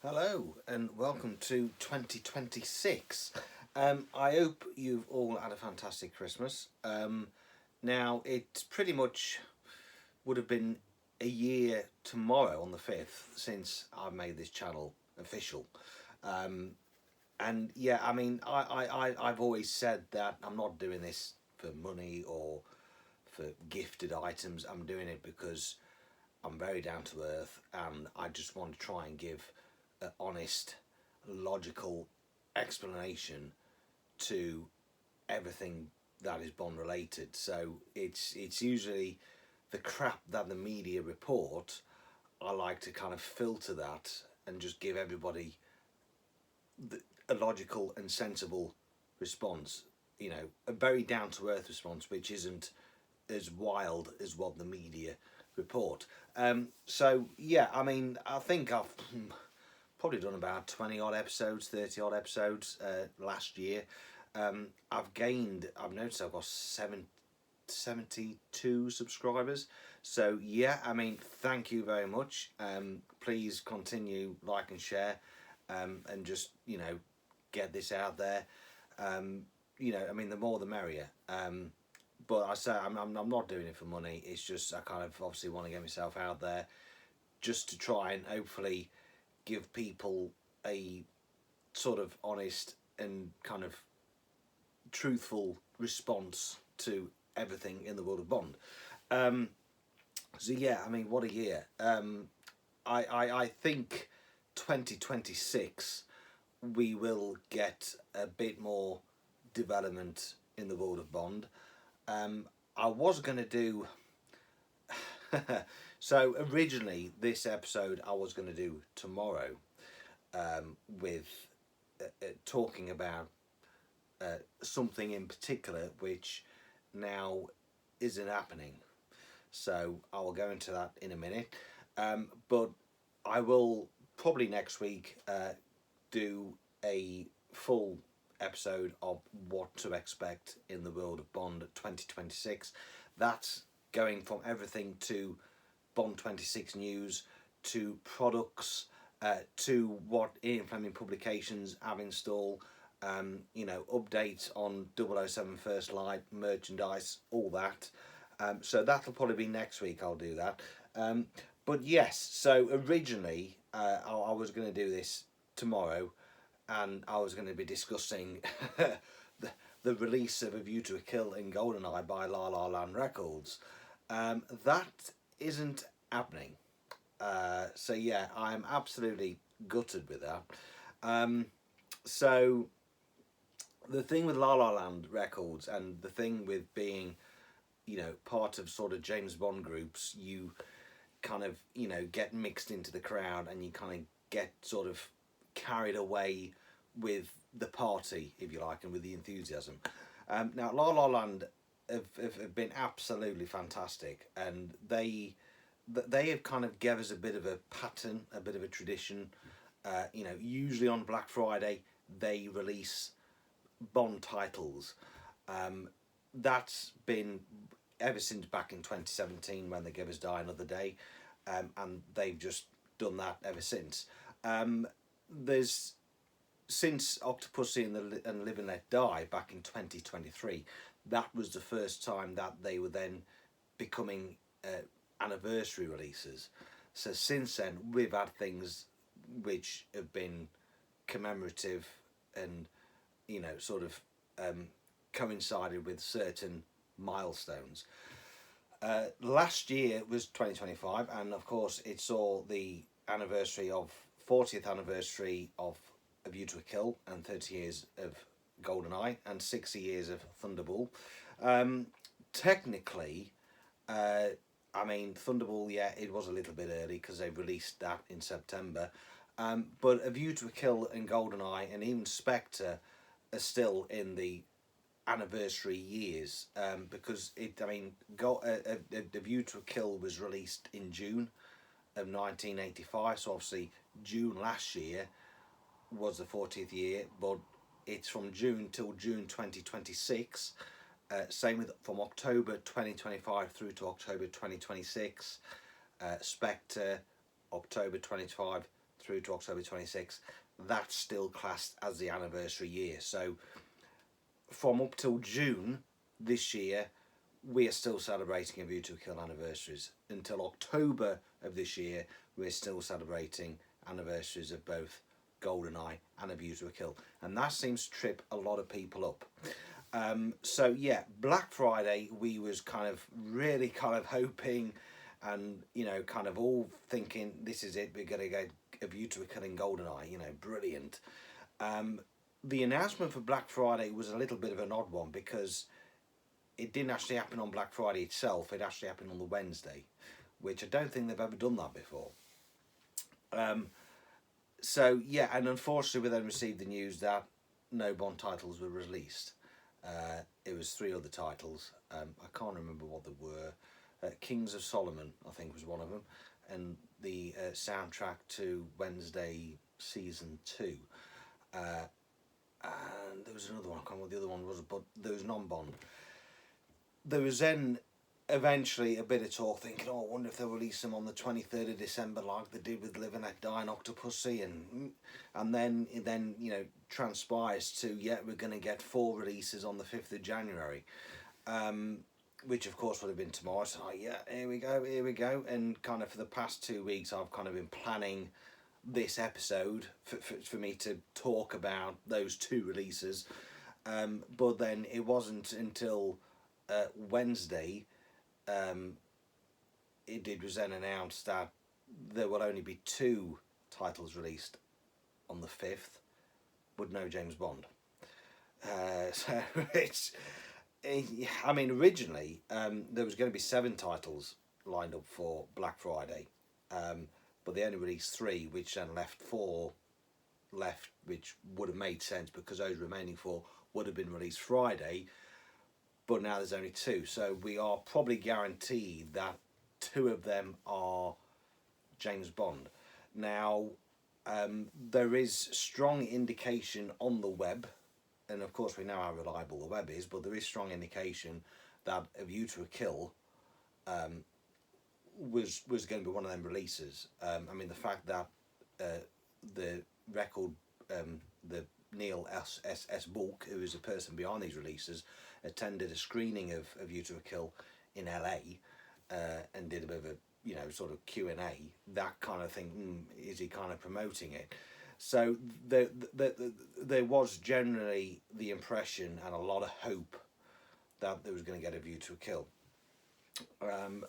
Hello and welcome to 2026. I hope you've all had a fantastic Christmas. Now, it pretty much would have been a year tomorrow on the 5th since I made this channel official. Um, and yeah, I've always said that I'm not doing this for money or for gifted items. I'm doing it because I'm very down to earth and I just want to try and give an honest, logical explanation to everything that is Bond related. So it's usually the crap that the media report. I like to kind of filter that and just give everybody a logical and sensible response. You know, a very down to earth response, which isn't as wild as what the media report. So yeah, I think I've probably done about 20 odd episodes, 30 odd episodes last year. I've noticed I've got 72 subscribers. So yeah, thank you very much. Please continue, like and share, and just, get this out there. The more the merrier. But I say I'm not doing it for money. It's just I kind of obviously want to get myself out there just to try and hopefully give people a sort of honest and kind of truthful response to everything in the world of Bond. So yeah, what a year. I think 2026 we will get a bit more development in the world of Bond. I was going to do so originally this episode I was going to do tomorrow, with talking about something in particular which now isn't happening. So I will go into that in a minute. But I will probably next week do a full episode of what to expect in the world of Bond 2026. That's going from everything to Bond 26 news, to products, to what Ian Fleming publications have in store, updates on 007 First Light, merchandise, all that. So that'll probably be next week I'll do that. But yes, so originally I was going to do this tomorrow, and I was going to be discussing the release of A View to a Kill in Goldeneye by Lala Land Records. That isn't happening. So yeah, I'm absolutely gutted with that. So the thing with La La Land Records and the thing with being, part of sort of James Bond groups, you kind of, get mixed into the crowd and you kind of get sort of carried away with the party, if you like, and with the enthusiasm. Now, La La Land have been absolutely fantastic, and they have kind of gave us a bit of a pattern, a bit of a tradition. Usually on Black Friday they release Bond titles. That's been ever since back in 2017 when they gave us Die Another Day, and they've just done that ever since. There's since Octopussy and Live and Let Die back in 2023, that was the first time that they were then becoming anniversary releases. So since then we've had things which have been commemorative and sort of coincided with certain milestones. Last year was 2025, and of course it saw the anniversary of 40th anniversary of A View to a Kill, and 30 years of Goldeneye, and 60 years of Thunderball. Technically, Thunderball, yeah, it was a little bit early because they released that in September. But A View to a Kill and Goldeneye and even Spectre are still in the anniversary years, because A View to a Kill was released in June of 1985, so obviously June last year was the 40th year, but it's from June till June 2026. Same with from October 2025 through to October 2026. Spectre, October 25 through to October 26th, that's still classed as the anniversary year. So from up till June this year, we are still celebrating A View to a Kill anniversaries. Until October of this year, we're still celebrating anniversaries of both Goldeneye and A View to a Kill. And that seems to trip a lot of people up. So yeah, Black Friday, we was kind of really kind of hoping and, you know, kind of all thinking, this is it, we're going to get A View to a Kill in Goldeneye, you know, brilliant. The announcement for Black Friday was a little bit of an odd one because it didn't actually happen on Black Friday itself, it actually happened on the Wednesday, which I don't think they've ever done that before. So yeah, and unfortunately we then received the news that no Bond titles were released. It was 3 other titles. I can't remember what they were. Kings of Solomon, I think, was one of them, and the soundtrack to Wednesday season 2. And there was another one. I can't remember what the other one was, but there was non-Bond. There was then eventually a bit of talk, thinking, "Oh, I wonder if they'll release them on the 23rd of December, like they did with Live and Let Die and Octopussy," and then you know transpires to we're going to get 4 releases on the 5th of January, which of course would have been tomorrow. So here we go, and kind of for the past 2 weeks, I've kind of been planning this episode for me to talk about those 2 releases, but then it wasn't until Wednesday it was then announced that there will only be 2 titles released on the 5th, but no James Bond. So it's, I mean, originally there was going to be 7 titles lined up for Black Friday, but they only released 3, which then left 4 left, which would have made sense because those remaining 4 would have been released Friday, but now there's only 2. So we are probably guaranteed that 2 of them are James Bond. Now, there is strong indication on the web, and of course we know how reliable the web is, but there is strong indication that A View to a Kill was going to be one of them releases. I mean, the fact that the record, the Neil S. Bulk, who is the person behind these releases, attended a screening of A View to a Kill in LA and did a bit of a sort of Q&A, that kind of thing. Is he kind of promoting it? So there was generally the impression and a lot of hope that there was going to get A View to a Kill.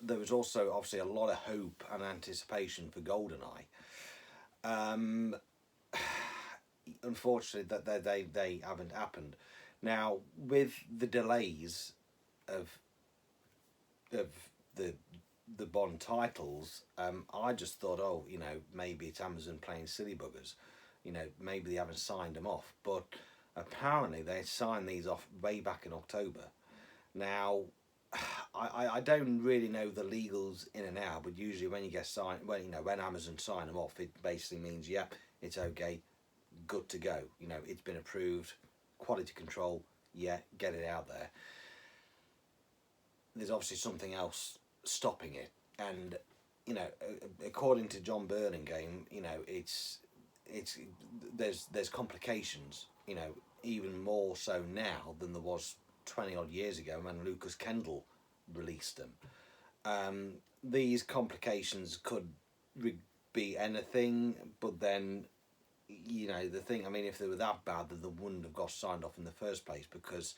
There was also obviously a lot of hope and anticipation for Goldeneye. Unfortunately, that they haven't happened. Now, with the delays of the Bond titles, I just thought, oh, maybe it's Amazon playing silly buggers. Maybe they haven't signed them off. But apparently they signed these off way back in October. Now, I don't really know the legals in and out, but usually when you get signed, when Amazon sign them off, it basically means it's okay, good to go. It's been approved, quality control, get it out there. There's obviously something else stopping it, and according to John Burlingame, there's complications, even more so now than there was 20 odd years ago when Lucas Kendall released them. These complications could be anything, but then the thing, I mean, if they were that bad, then they wouldn't have got signed off in the first place, because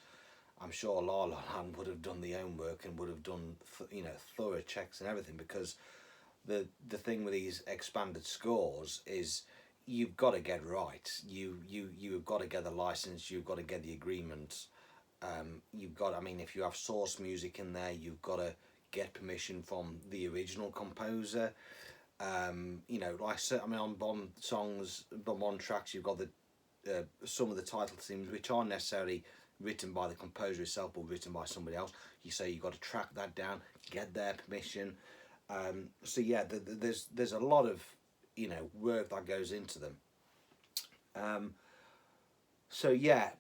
I'm sure Lala Land would have done the homework and would have done thorough checks and everything, because the thing with these expanded scores is you've got to get right. You've got to get the license, you've got to get the agreements. You've got, I mean, if you have source music in there, you've got to get permission from the original composer. On Bond songs, Bond tracks, you've got the some of the title themes which aren't necessarily written by the composer itself, but written by somebody else. You've got to track that down, get their permission. There's a lot of work that goes into them.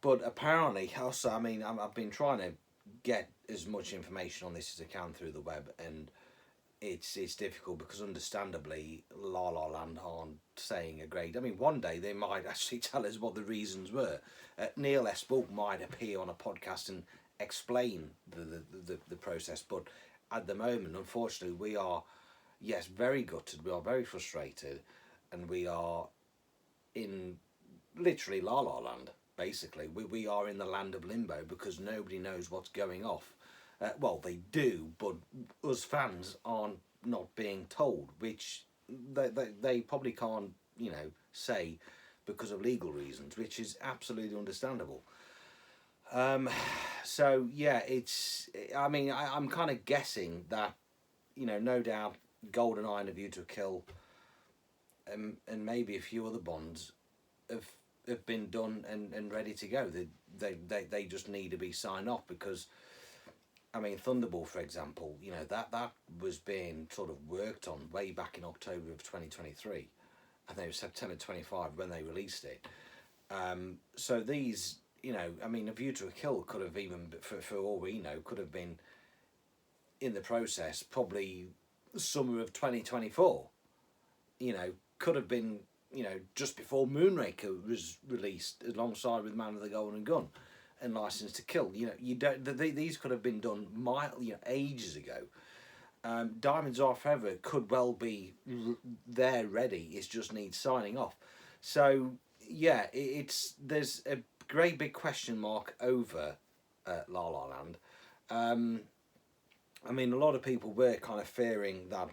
But apparently also, I mean, I've been trying to get as much information on this as I can through the web, and it's difficult because understandably La La Land aren't saying a great. I mean, one day they might actually tell us what the reasons were. Neil S. Bulk might appear on a podcast and explain the process, but at the moment, unfortunately, we are, yes, very gutted. We are very frustrated, and we are in literally La La Land. Basically, we are in the land of limbo because nobody knows what's going off. Well, they do, but us fans aren't not being told, which they probably can't, say because of legal reasons, which is absolutely understandable. So yeah, it's. I mean, I'm kind of guessing that, no doubt, Goldeneye and A View to a Kill, and maybe a few other Bonds have been done and ready to go. They just need to be signed off because, I mean, Thunderball, for example, that was being sort of worked on way back in October of 2023. I think it was September 25 when they released it. So these, I mean, A View to a Kill could have even, for all we know, could have been in the process probably summer of 2024. Could have been, just before Moonraker was released alongside with Man with the Golden Gun and License to Kill. You don't. These could have been done ages ago. Diamonds Are Forever could well be there ready. It just needs signing off. So yeah, there's a great big question mark over La La Land. I mean, a lot of people were kind of fearing that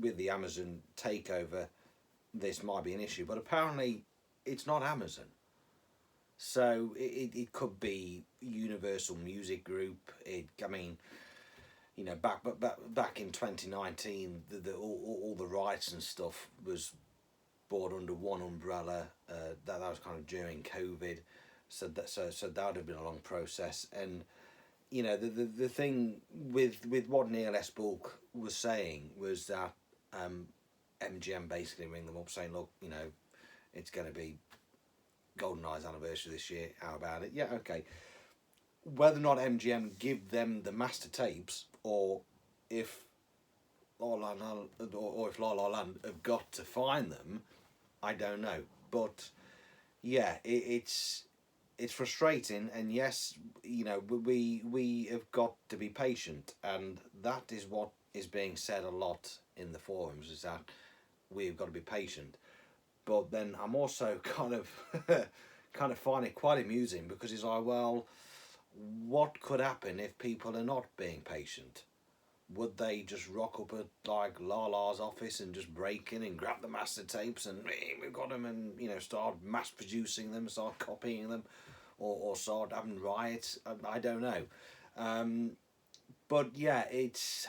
with the Amazon takeover, this might be an issue, but apparently it's not Amazon. So it could be Universal Music Group. I mean, back in 2019, all the rights and stuff was brought under one umbrella. That was kind of during COVID, so that would have been a long process. And the thing with what Neil S. Bulk was saying was that MGM basically ring them up saying, look, it's going to be Goldeneye's anniversary this year. How about it? Yeah, okay. Whether or not MGM give them the master tapes, or if La La Land, or if La La Land have got to find them, I don't know. But yeah, it's frustrating, and yes, we have got to be patient, and that is what is being said a lot in the forums, is that we've got to be patient. But then I'm also kind of find it quite amusing because it's like, well, what could happen if people are not being patient? Would they just rock up at like Lala's office and just break in and grab the master tapes and we've got them, and start mass producing them, start copying them, or start having riots? I don't know. But yeah, it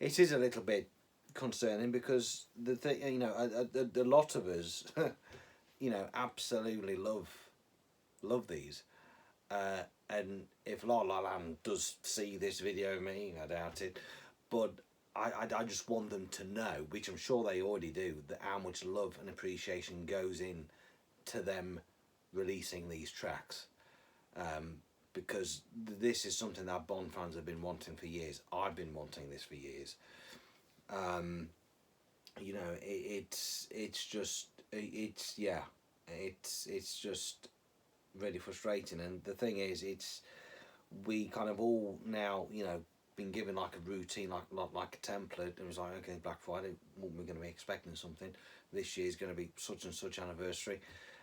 is a little bit concerning because the thing, a lot of us, absolutely love these. And if La La Land does see this video of me, I doubt it, but I just want them to know, which I'm sure they already do, that how much love and appreciation goes in to them releasing these tracks. Because this is something that Bond fans have been wanting for years. I've been wanting this for years. It's just really frustrating. And the thing is, we kind of all now, been given like a routine, like a template, and it was like, okay, Black Friday, we're going to be expecting something. This year's going to be such and such anniversary,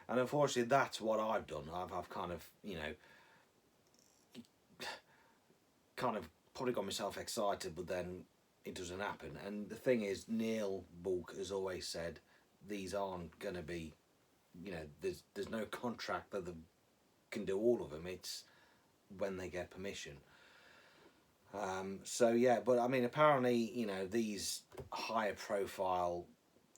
and unfortunately, that's what I've done. I've kind of, probably got myself excited, but then it doesn't happen. And the thing is, Neil Bulk has always said these aren't going to be, there's no contract that they can do all of them. It's when they get permission. So yeah, but I mean, apparently, these higher profile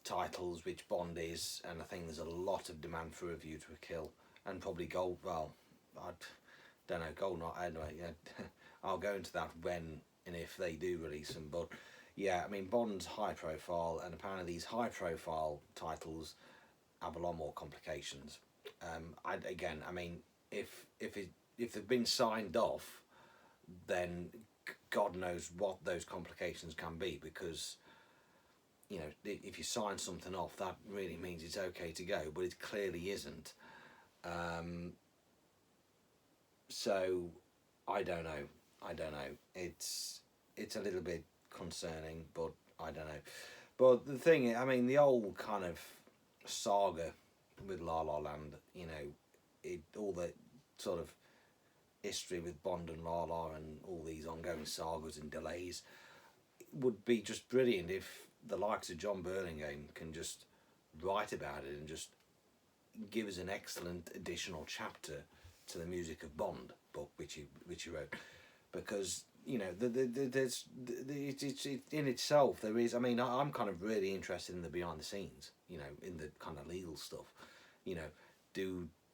titles, which Bond is, and I think there's a lot of demand for A View to a Kill, and probably Gold. Well, I don't know, Goldeneye. Anyway, yeah, I'll go into that when and if they do release them. But yeah, I mean, Bond's high profile, and apparently these high profile titles have a lot more complications. I mean, if they've been signed off, then God knows what those complications can be, because if you sign something off, that really means it's okay to go, but it clearly isn't. Um, so I don't know. I don't know. It's a little bit concerning, but I don't know. But the thing, I mean, the old kind of saga with La La Land, all the sort of history with Bond and Lala and all these ongoing sagas and delays would be just brilliant if the likes of John Burlingame can just write about it and just give us an excellent additional chapter to the music of Bond book, which he wrote, because there's it's in itself there is. I mean, I'm kind of really interested in the behind the scenes, in the kind of legal stuff.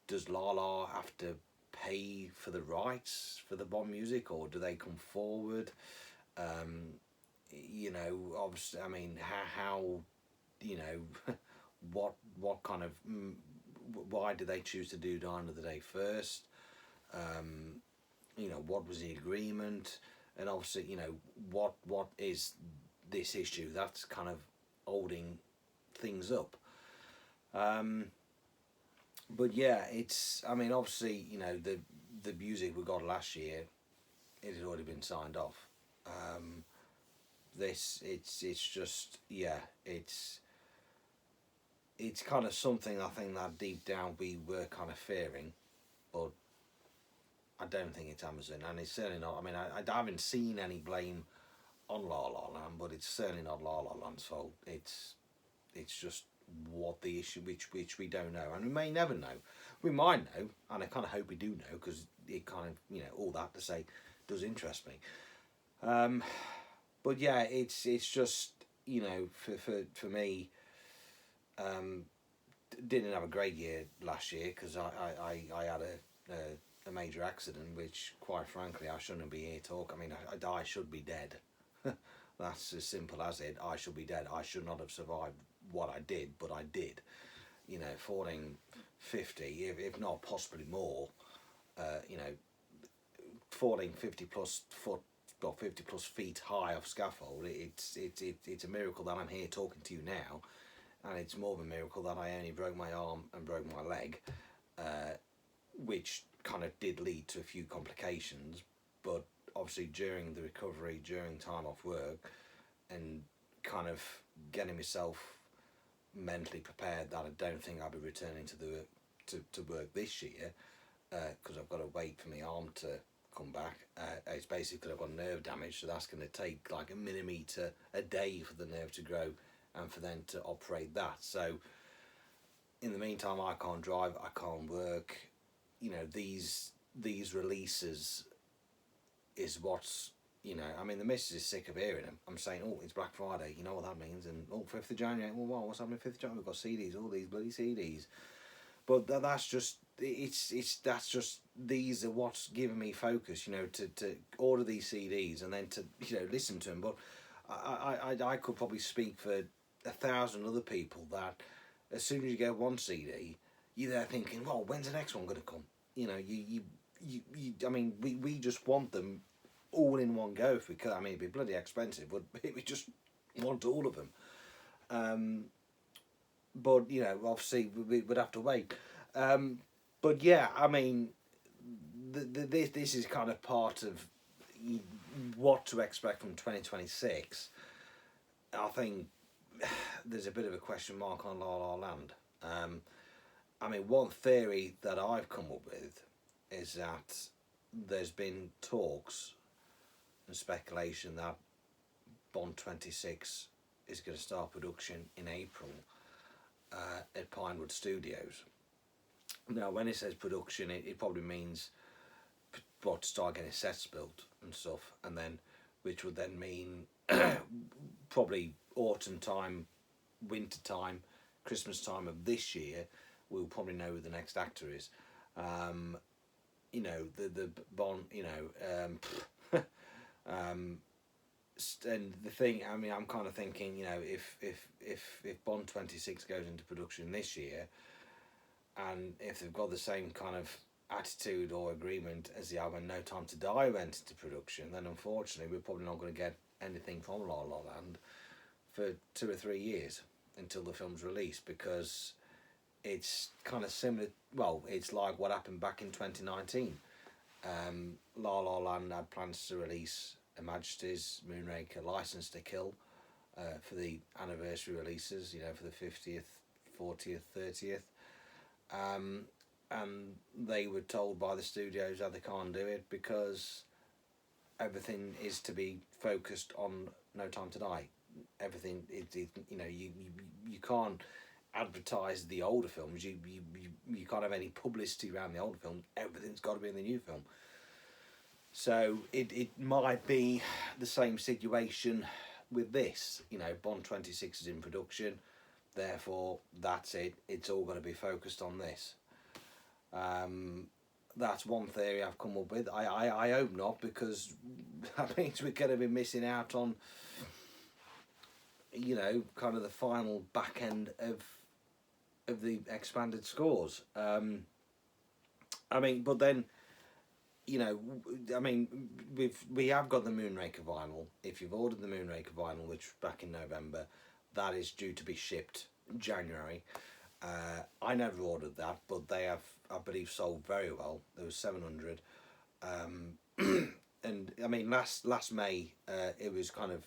Does Lala have to pay for the rights for the Bond music, or do they come forward? Obviously, I mean, how what kind of why did they choose to do Die Another Day first? What was the agreement? And obviously, what is this issue that's kind of holding things up? But yeah, it's. I mean, obviously, the music we got last year, it had already been signed off. It's just, yeah, it's kind of something I think that deep down we were kind of fearing, but I don't think it's Amazon, and it's certainly not. I mean, I haven't seen any blame on La La Land, but it's certainly not La La Land's fault. It's just what the issue, which we don't know, and we may never know. We might know, and I kind of hope we do know, because it kind of, all that to say does interest me. But yeah, it's just, for me, didn't have a great year last year, because I had a major accident, which quite frankly I shouldn't be here talking. I mean, I should be dead. That's as simple as it. I should be dead. I should not have survived what I did, but I did. 50, if not possibly more. Falling 50 plus foot, well, 50 plus feet high off scaffold. It's a miracle that I'm here talking to you now, and it's more of a miracle that I only broke my arm and broke my leg, which kind of did lead to a few complications. But obviously during the recovery, during time off work, and kind of getting myself mentally prepared that I don't think I'll be returning to work this year, because I've got to wait for my arm to come back. It's basically I've got nerve damage, so that's going to take like a millimetre a day for the nerve to grow and for them to operate that. So in the meantime, I can't drive, I can't work. These releases is what's, I mean, the missus is sick of hearing them. I'm saying, oh, it's Black Friday, you know what that means, and 5th of January, well, what's happening 5th of January? We've got CDs, all these bloody CDs. But that's just, that's just, these are what's giving me focus, to order these CDs and then to, listen to them. But I could probably speak for 1,000 other people that as soon as you get one CD, you're there thinking, well, when's the next one going to come? I mean, we just want them all in one go if we could. I mean, it'd be bloody expensive, but we just want all of them. But obviously we would have to wait. But yeah, I mean, this is kind of part of what to expect from 2026. I think there's a bit of a question mark on La La Land. I mean, one theory that I've come up with is that there's been talks and speculation that Bond 26 is going to start production in April at Pinewood Studios. Now, when it says production, it probably means to start getting sets built and stuff, and then which would then mean probably autumn time, winter time, Christmas time of this year. We'll probably know who the next actor is. The Bond, and the thing, I mean, I'm kind of thinking, if Bond 26 goes into production this year, and if they've got the same kind of attitude or agreement as the album No Time to Die went into production, then unfortunately we're probably not going to get anything from La La Land for 2 or 3 years until the film's released, because it's kind of similar. Well, it's like what happened back in 2019. La La Land had plans to release Her Majesty's, Moonraker, License to Kill for the anniversary releases, for the 50th, 40th, 30th. And they were told by the studios that they can't do it because everything is to be focused on No Time to Die. Everything, you can't advertise the older films. You can't have any publicity around the older films. Everything's got to be in the new film. So it might be the same situation with this. Bond 26 is in production, therefore that's it. It's all going to be focused on this. That's one theory I've come up with. I hope not, because that means we're going to be missing out on, kind of the final back end of the expanded scores. But then, we have got the Moonraker vinyl. If you've ordered the Moonraker vinyl, which was back in November, that is due to be shipped January. I never ordered that, but they have, I believe, sold very well. There was 700. And last May, it was kind of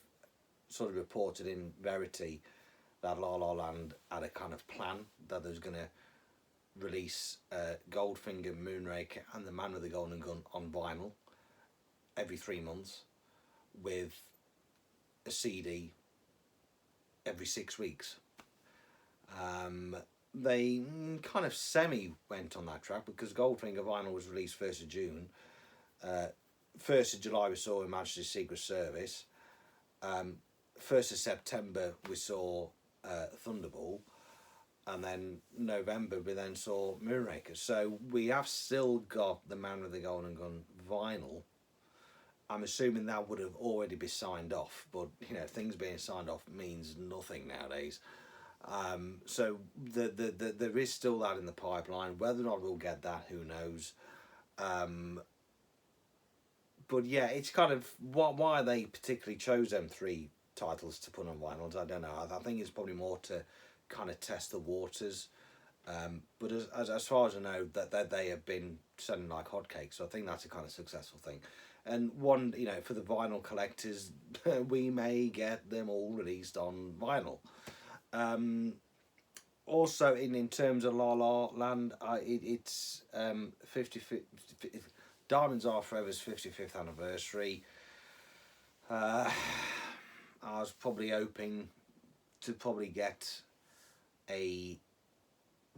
sort of reported in Verity that La La Land had a kind of plan that they was going to release Goldfinger, Moonraker and The Man with the Golden Gun on vinyl every 3 months, with a CD every 6 weeks. They kind of semi went on that track, because Goldfinger vinyl was released 1st of June. 1st of July we saw Her Majesty's Secret Service. 1st of September we saw Thunderball. And then November we then saw Moonraker. So we have still got The Man with the Golden Gun vinyl. I'm assuming that would have already been signed off, but things being signed off means nothing nowadays. So there is still that in the pipeline. Whether or not we'll get that, who knows. But yeah, it's kind of why they particularly chose them 3 titles to put on vinyls, I don't know. I think it's probably more to kind of test the waters. But as far as I know, that they have been selling like hotcakes, so I think that's a kind of successful thing. And one, for the vinyl collectors, we may get them all released on vinyl. Also, in terms of La La Land, it's 50, Diamonds Are Forever's 55th anniversary. I was probably hoping to get a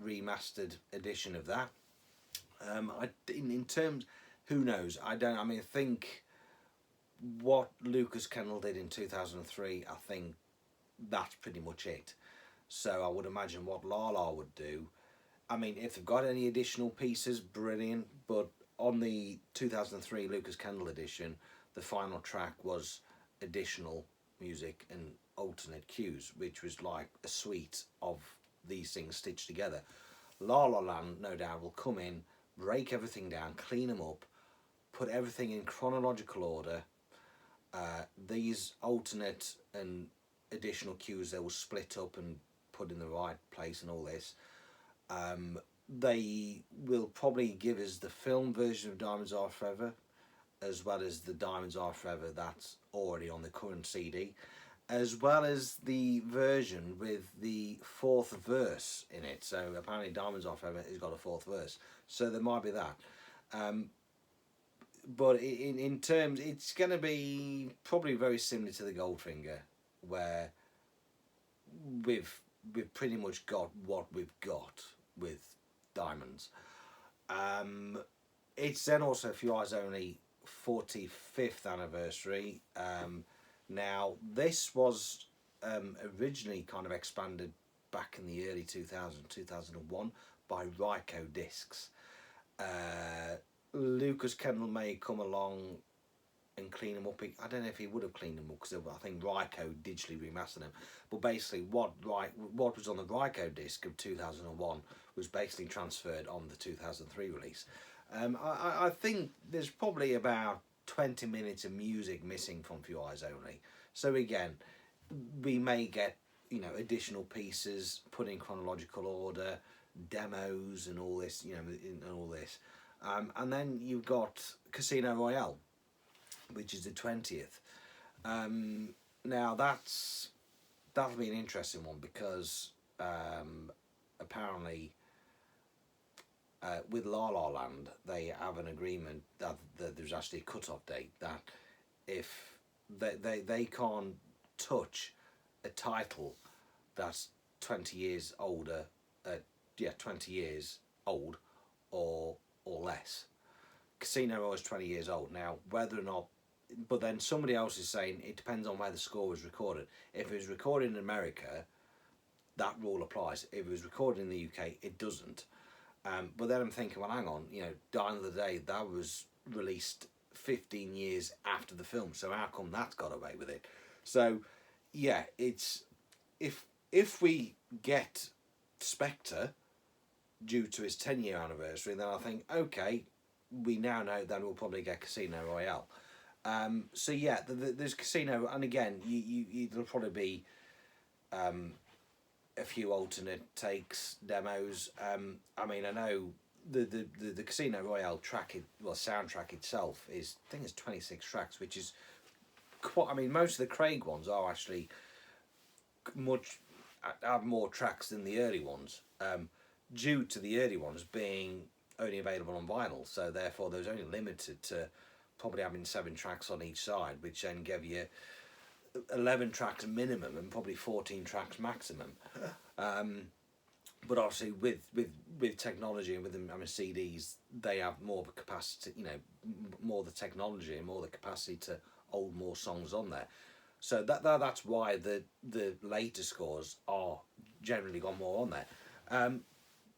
remastered edition of that. In terms, who knows? I think what Lucas Kennel did in 2003, I think that's pretty much it. So I would imagine what Lala would do. If they've got any additional pieces, brilliant. But on the 2003 Lucas Kennel edition, the final track was additional music and alternate cues, which was like a suite of these things stitched together. La La Land, no doubt, will come in, break everything down, clean them up, put everything in chronological order. These alternate and additional cues, they will split up and put in the right place and all this. They will probably give us the film version of Diamonds Are Forever, as well as the Diamonds Are Forever that's already on the current CD, as well as the version with the 4th verse in it. So apparently Diamonds Are Forever has got a 4th verse, so there might be that. But in terms, it's going to be probably very similar to the Goldfinger, where we've pretty much got what we've got with Diamonds. It's then also For Your Eyes Only 45th anniversary. Now this was originally kind of expanded back in the early 2001 by Ryko Discs. Lucas Kennel may come along and clean them up. I don't know if he would have cleaned them up, because I think Ryko digitally remastered them. But basically, what was on the Ryko disc of 2001 was basically transferred on the 2003 release. I think there's probably about 20 minutes of music missing from Few Eyes Only. So again, we may get, additional pieces put in chronological order, demos and all this, and all this. And then you've got Casino Royale, which is the 20th. Now that'll be an interesting one because apparently with La La Land they have an agreement that there's actually a cut-off date that if they can't touch a title that's 20 years older, 20 years old or less. Casino Royale is 20 years old now. Whether or not, but then somebody else is saying it depends on where the score was recorded. If it was recorded in America, that rule applies. If it was recorded in the UK, it doesn't. But then I'm thinking, well, hang on, Die Another Day, that was released 15 years after the film, so how come that's got away with it? So, yeah, it's if we get Spectre due to its 10-year anniversary, then I think, okay, we now know then we'll probably get Casino Royale. So yeah, there's Casino, and again, there'll probably be a few alternate takes, demos. I mean, I know the Casino Royale soundtrack itself is, I think it's 26 tracks, which is quite. I mean, most of the Craig ones are actually have more tracks than the early ones, due to the early ones being only available on vinyl. So therefore, there was only limited to probably having 7 tracks on each side, which then gave you 11 tracks minimum and probably 14 tracks maximum. But obviously with technology and with them, CDs, they have more of a capacity, more the technology and more the capacity to hold more songs on there. So that's why the later scores are generally got more on there.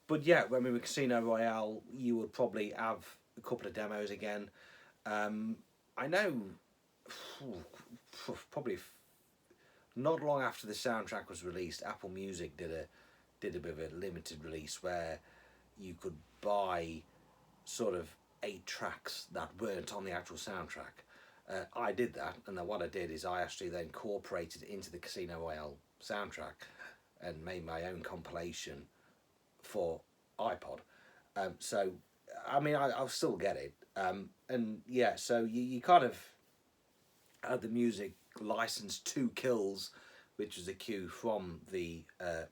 But yeah, when we were Casino Royale, you would probably have a couple of demos again. I know probably not long after the soundtrack was released, Apple Music did a bit of a limited release where you could buy sort of 8 tracks that weren't on the actual soundtrack. I did that, and then what I did is I actually then incorporated into the Casino Royale soundtrack and made my own compilation for iPod. So, I mean, I'll still get it. And yeah, so you kind of had the music licensed 2 kills, which was a cue from the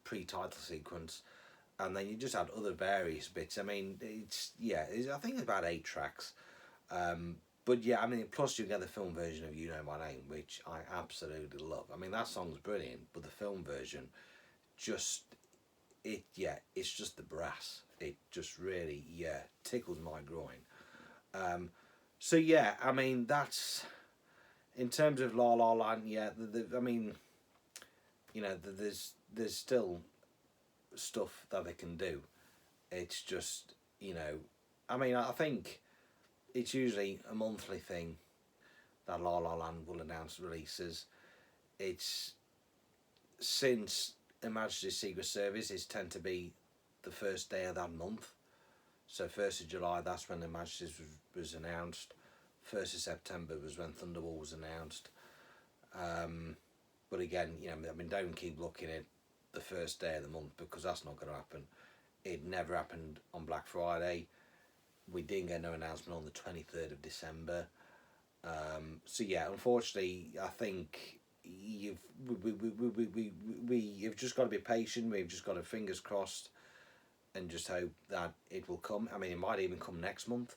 pre-title sequence, and then you just had other various bits. I mean, I think it's about 8 tracks. But yeah, I mean, plus you get the film version of You Know My Name, which I absolutely love. I mean, that song's brilliant, but the film version, it's just the brass. It just really, tickles my groin. So yeah, I mean, that's, in terms of La La Land, I mean, there's still stuff that they can do. It's just, I mean, I think it's usually a monthly thing that La La Land will announce releases. It's, since Her Majesty's Secret Service tend to be the first day of that month. So 1st of July, that's when Her Majesty's was announced. 1st of September was when Thunderball was announced. But again, I mean, don't keep looking at the first day of the month, because that's not going to happen. It never happened on Black Friday. We didn't get no announcement on the 23rd of December. So yeah, unfortunately, I think you've just got to be patient. We've just got to, fingers crossed, and just hope that it will come. I mean, it might even come next month.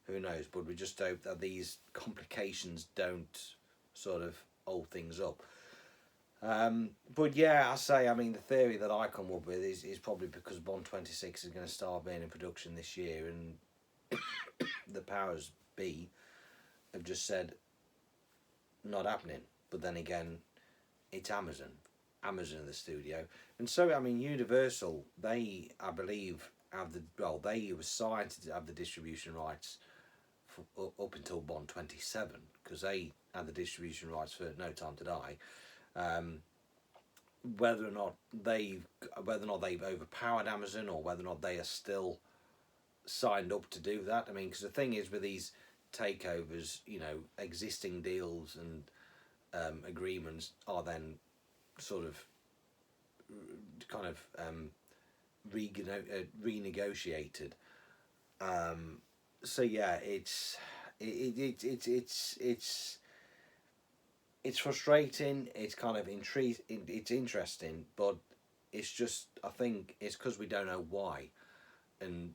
Who knows? But we just hope that these complications don't sort of hold things up. But yeah, I mean, the theory that I come up with is probably because Bond 26 is going to start being in production this year, and the powers be have just said not happening. But then again, it's Amazon are the studio, and so I mean, Universal, they, I believe, they were signed to have the distribution rights for, up until Bond 27, because they had the distribution rights for No Time to Die. Whether or not they've overpowered Amazon, or whether or not they are still signed up to do that. I mean, because the thing is with these takeovers, existing deals and agreements are then sort of kind of renegotiated. So yeah, it's frustrating. It's kind of it's interesting, but it's just, I think it's because we don't know why, and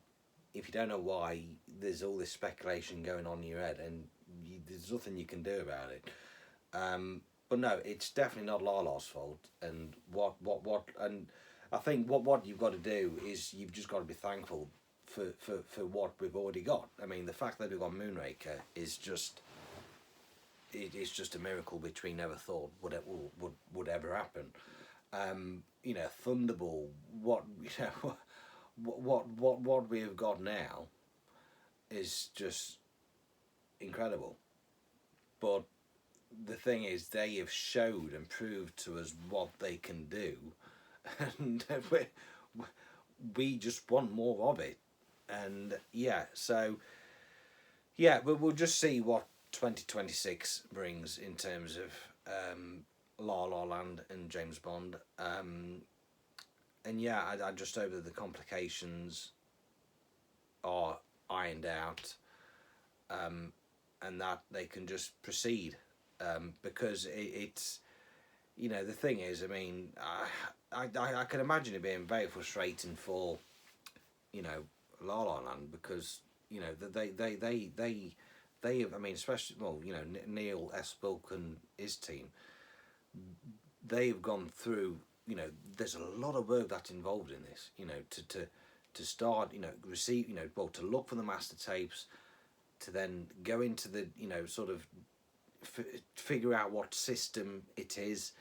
if you don't know why, there's all this speculation going on in your head, and there's nothing you can do about it. But no, it's definitely not Lala's fault. And and I think what you've got to do is you've just got to be thankful for what we've already got. I mean, the fact that we've got Moonraker is just, it's just a miracle which we never thought would ever happen. Thunderball, what we have got now is just incredible. But the thing is, they have showed and proved to us what they can do, and we just want more of it. And yeah, so yeah, but we'll just see what 2026 brings in terms of La La Land and James Bond. And yeah, I just hope that the complications are ironed out, and that they can just proceed, because it's, the thing is, I mean, I can imagine it being very frustrating for, La La Land, because they have, I mean, especially, well, Neil Espelk and his team, they've gone through, there's a lot of work that's involved in this, to start, receive, well, to look for the master tapes, to then go into the, sort of figure out what system it is,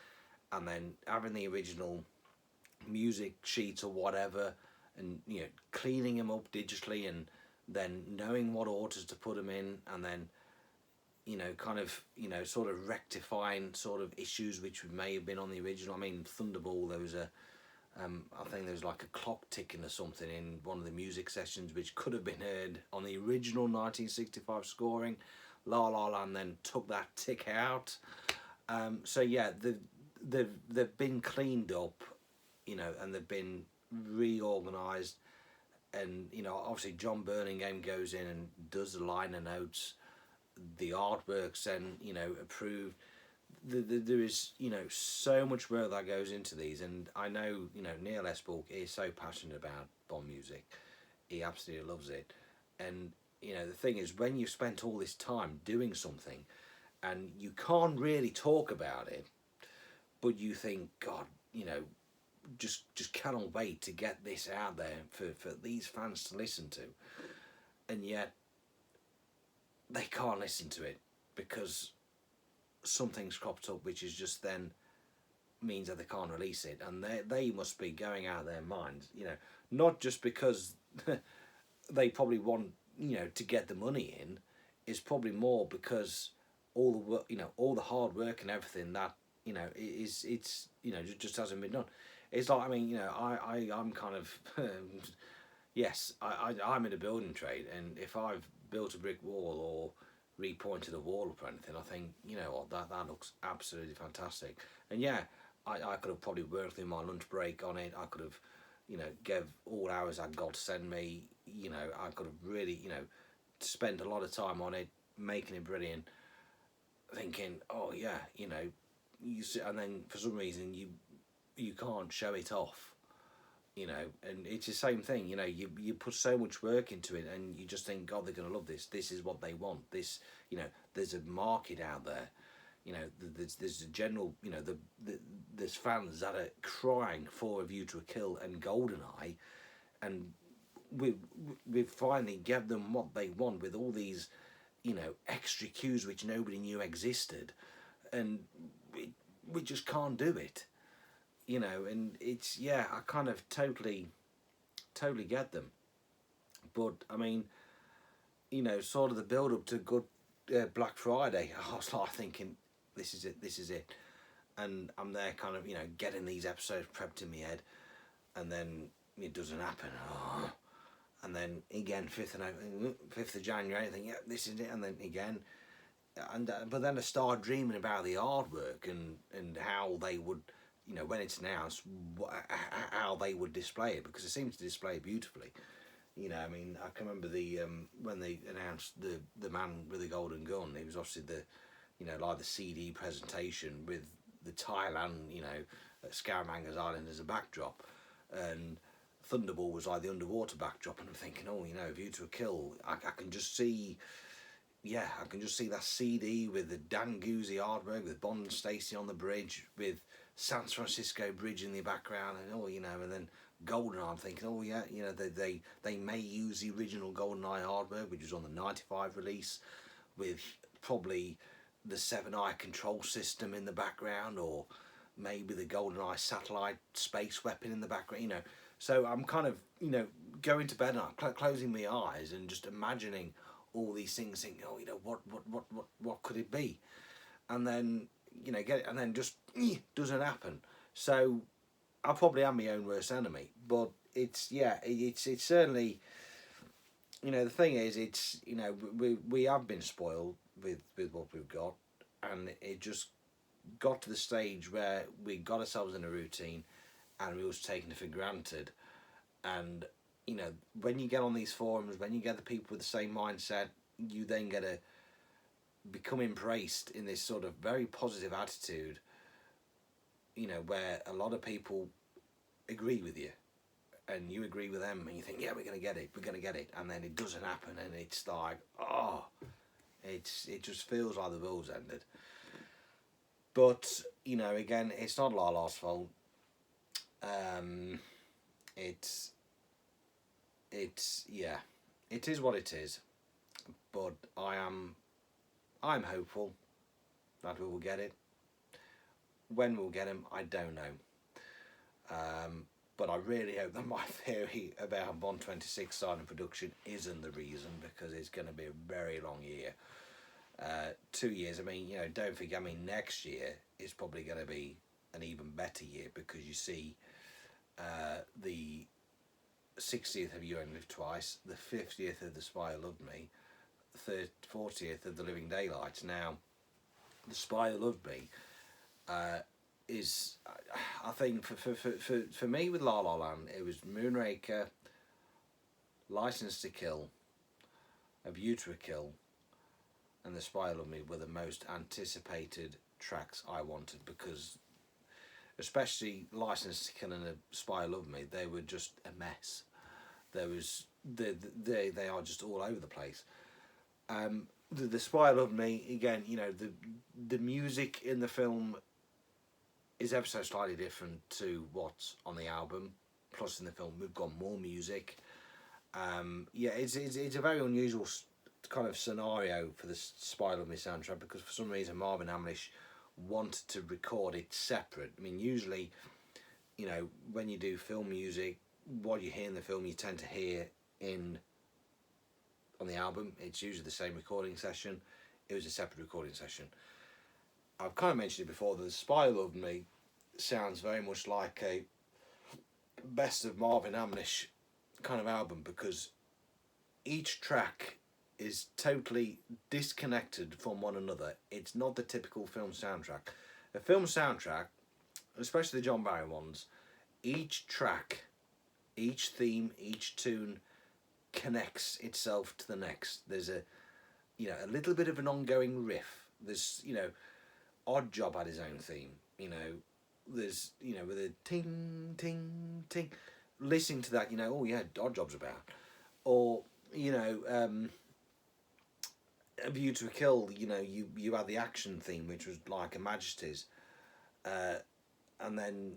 and then having the original music sheets or whatever, and cleaning them up digitally, and then knowing what orders to put them in, and then kind of sort of rectifying sort of issues which may have been on the original. I mean, Thunderball, there was I think there was like a clock ticking or something in one of the music sessions which could have been heard on the original 1965 scoring. La La Land then took that tick out. So yeah, they've been cleaned up, and they've been reorganised, and obviously John Burlingame goes in and does the liner notes, the artwork's then approved. There is so much work that goes into these, and I know Neil Espelk is so passionate about Bond music, he absolutely loves it. And the thing is, when you've spent all this time doing something and you can't really talk about it, but you think, God, just cannot wait to get this out there for these fans to listen to, and yet they can't listen to it because something's cropped up which is just then means that they can't release it, and they must be going out of their minds, not just because they probably want to get the money in. It's probably more because all the work, all the hard work and everything that it's just hasn't been done. It's like, I mean, I'm kind of yes, I'm in a building trade, and if I've built a brick wall or repointed a wall up or anything, I think, what, that looks absolutely fantastic. And yeah, I could have probably worked in my lunch break on it. I could have, gave all hours I'd got to send me. I could have really, spent a lot of time on it, making it brilliant, thinking, oh yeah, and then for some reason you can't show it off, and it's the same thing. You put so much work into it, and you just think, God, they're gonna love this. This is what they want. This, there's a market out there. There's a general, there's fans that are crying for A View to a Kill and Goldeneye, and we finally give them what they want with all these, extra cues which nobody knew existed, and we just can't do it. And it's, yeah, I kind of totally get them. But I mean, sort of the build up to good Black Friday, I was like thinking, this is it, and I'm there kind of getting these episodes prepped in my head, and then it doesn't happen. and then again 5th of January. I think, yeah, this is it, and then again, and but then I started dreaming about the artwork and how they would, when it's announced, how they would display it, because it seems to display it beautifully. I mean, I can remember the when they announced the man with the golden gun. It was obviously like the CD presentation with the Thailand, Scaramanga's Island as a backdrop, and Thunderball was like the underwater backdrop, and I'm thinking, View to a Kill. I can just see, I can just see that CD with the Dan Guzzi artwork, with Bond and Stacey on the bridge, with San Francisco Bridge in the background, and and then Goldeneye. I'm thinking, they may use the original Goldeneye artwork, which was on the '95 release, with probably the 7-Eye control system in the background, or maybe the Goldeneye satellite space weapon in the background. So I'm kind of going to bed and closing my eyes and just imagining all these things, thinking, what could it be? And then get it, and then just doesn't happen. So I probably am my own worst enemy. But it's certainly, the thing is, it's we have been spoiled with what we've got, and it just got to the stage where we got ourselves in a routine, and we was taking it for granted. And when you get on these forums, when you get the people with the same mindset, you then get to become embraced in this sort of very positive attitude, where a lot of people agree with you, and you agree with them, and you think, yeah, we're going to get it, and then it doesn't happen, and it's like, it just feels like the world's ended. But again, it's not Lala's fault. It is what it is. But I'm hopeful that we will get it. When we'll get him, I don't know. But I really hope that my theory about Bond 26 starting production isn't the reason, because it's going to be a very long year. 2 years, I mean, don't forget, next year is probably going to be an even better year, because you see the 60th of You Only Live Twice, the 50th of The Spy Who Loved Me, 40th of The Living Daylights. Now, The Spy Who Loved Me is, I think, for me with La La Land, it was Moonraker, License to Kill, A View to a Kill, and The Spy Who Loved Me were the most anticipated tracks I wanted, because especially License to Kill and The Spy Who Loved Me, they were just a mess. They are just all over the place. The Spy Who Loved Me, again, the music in the film is ever so slightly different to what's on the album. Plus, in the film, we've got more music. It's a very unusual kind of scenario for the Spy Who Loved Me soundtrack, because for some reason Marvin Hamlish wanted to record it separate. I mean, usually, when you do film music, what you hear in the film, you tend to hear on the album. It's usually the same recording session. It was a separate recording session. I've kind of mentioned it before, that The Spy Who Loved Me sounds very much like a best of Marvin Hamlish kind of album, because each track is totally disconnected from one another. It's not the typical film soundtrack. A film soundtrack, especially the John Barry ones, each track, each theme, each tune connects itself to the next. There's a little bit of an ongoing riff. There's, Odd Job had his own theme. There's, with a ting, ting, ting. Listening to that, oh yeah, Odd Job's about. Or, A View to a Kill, you had the action theme, which was like a Majesty's. And then,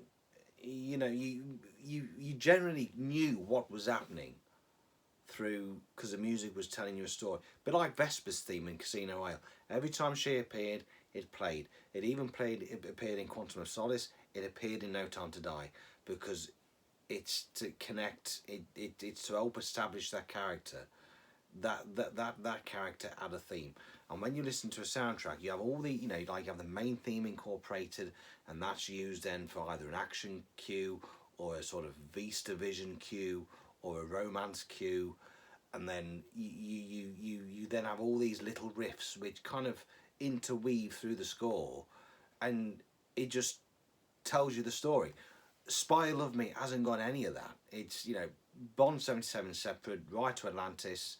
you generally knew what was happening through, because the music was telling you a story. But like Vesper's theme in Casino Royale, every time she appeared, it played. It appeared in Quantum of Solace. It appeared in No Time to Die, because it's to connect. It's to help establish that character. That character had a theme. And when you listen to a soundtrack, you have all the, you have the main theme incorporated, and that's used then for either an action cue or a sort of Vista Vision cue, or a romance cue, and then you then have all these little riffs which kind of interweave through the score, and it just tells you the story. Spy Love Me hasn't got any of that. It's, you know, Bond 77 separate, right to Atlantis,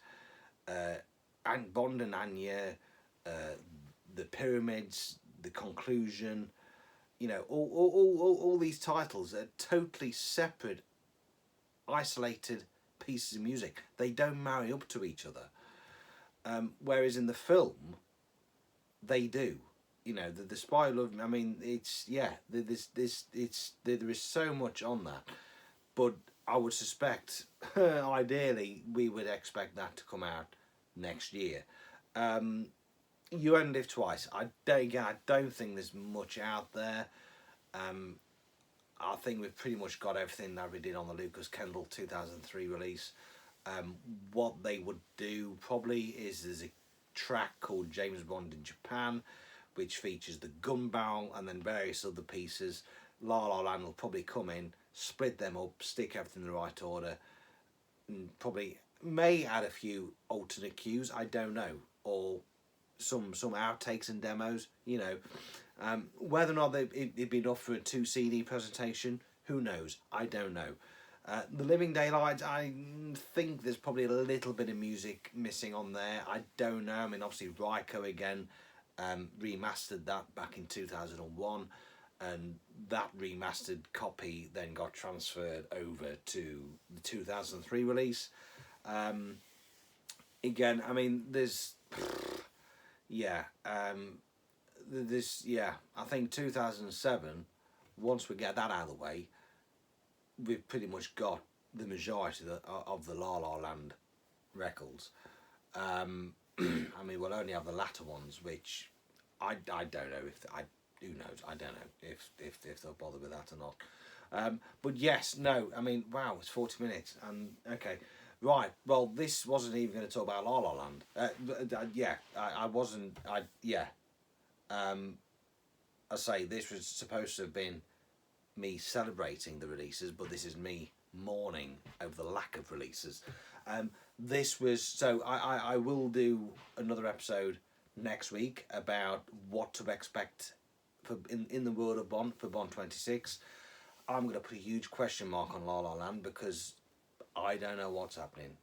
and Bond and Anya, the pyramids, the conclusion, you know, all these titles are totally separate, isolated pieces of music. They don't marry up to each other. Whereas in the film, they do. You know, the Spy Love Me, I mean, it's, yeah, there is so much on that. But I would suspect, ideally, we would expect that to come out next year. You Only Live Twice. I don't think there's much out there. I think we've pretty much got everything that we did on the Lucas Kendall 2003 release. What they would do probably is there's a track called James Bond in Japan, which features the gun barrel and then various other pieces. La La Land will probably come in, split them up, stick everything in the right order, and probably may add a few alternate cues, I don't know, or some outtakes and demos, you know. Whether or not it'd be enough for a 2 CD presentation, who knows, I don't know. The Living Daylights, I think there's probably a little bit of music missing on there, I don't know. I mean, obviously Ryko again remastered that back in 2001, and that remastered copy then got transferred over to the 2003 release. Again, I mean, there's yeah, I think 2007, once we get that out of the way, we've pretty much got the majority of the La La Land records. I mean, we'll only have the latter ones, which I don't know if who knows, I don't know if they'll bother with that or not. But yes, no, I mean, wow, it's 40 minutes, and okay, right, well, this wasn't even going to talk about La La Land. Yeah, I wasn't, I say this was supposed to have been me celebrating the releases, but this is me mourning over the lack of releases. This was, so I will do another episode next week about what to expect for in the world of Bond for Bond 26. I'm going to put a huge question mark on La La Land because I don't know what's happening.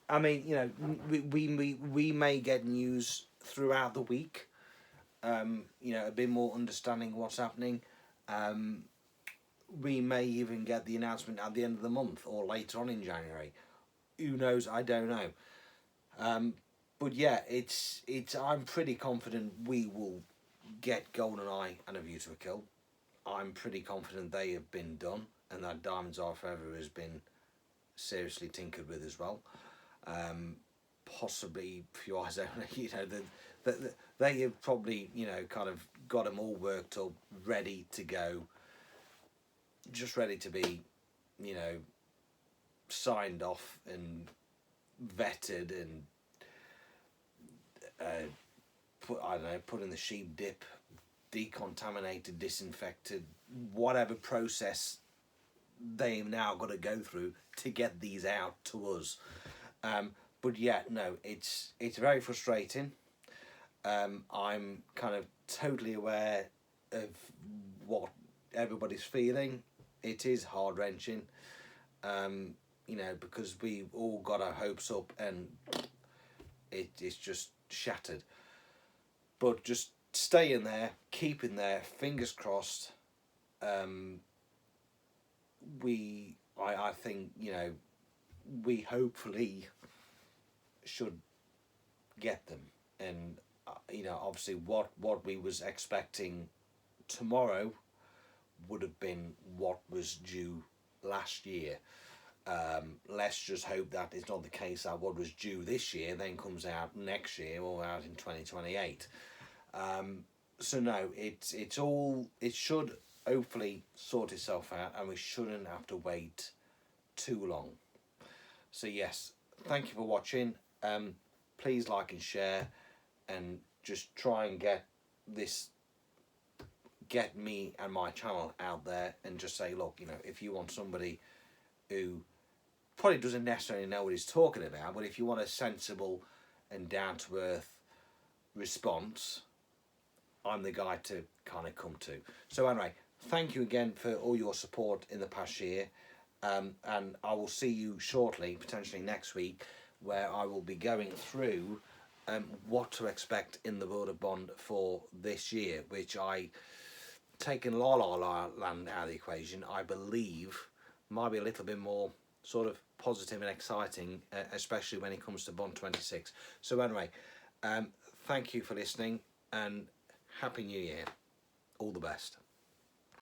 I mean, you know, we may get news throughout the week. You know, a bit more understanding what's happening. We may even get the announcement at the end of the month or later on in January. Who knows? I don't know. But yeah, it's. I'm pretty confident we will get Goldeneye and A View to a Kill. I'm pretty confident they have been done, and that Diamonds Are Forever has been seriously tinkered with as well. Possibly Few Eyes Only. You know, they have probably, you know, kind of got them all worked up, ready to go, just ready to be, you know, signed off and vetted and put in the sheep dip, decontaminated, disinfected, whatever process they've now got to go through to get these out to us. But yeah, no, it's very frustrating. I'm kind of totally aware of what everybody's feeling. It is heart-wrenching, you know, because we've all got our hopes up and it's just shattered. But just stay in there, keep in there, fingers crossed. I think, you know, we hopefully should get them. And, you know, obviously what we was expecting tomorrow would have been what was due last year. Let's just hope that it's not the case that what was due this year then comes out next year or out in 2028. So no, it should hopefully sort itself out, and we shouldn't have to wait too long. So yes, thank you for watching. Please like and share, and just try and get me and my channel out there, and just say, look, you know, if you want somebody who probably doesn't necessarily know what he's talking about, but if you want a sensible and down-to-earth response, I'm the guy to kind of come to. So anyway, thank you again for all your support in the past year, and I will see you shortly, potentially next week, where I will be going through what to expect in the world of Bond for this year, which I, taking La La Land out of the equation, I believe might be a little bit more sort of positive and exciting, especially when it comes to Bond 26. So anyway, thank you for listening, and Happy New Year. All the best.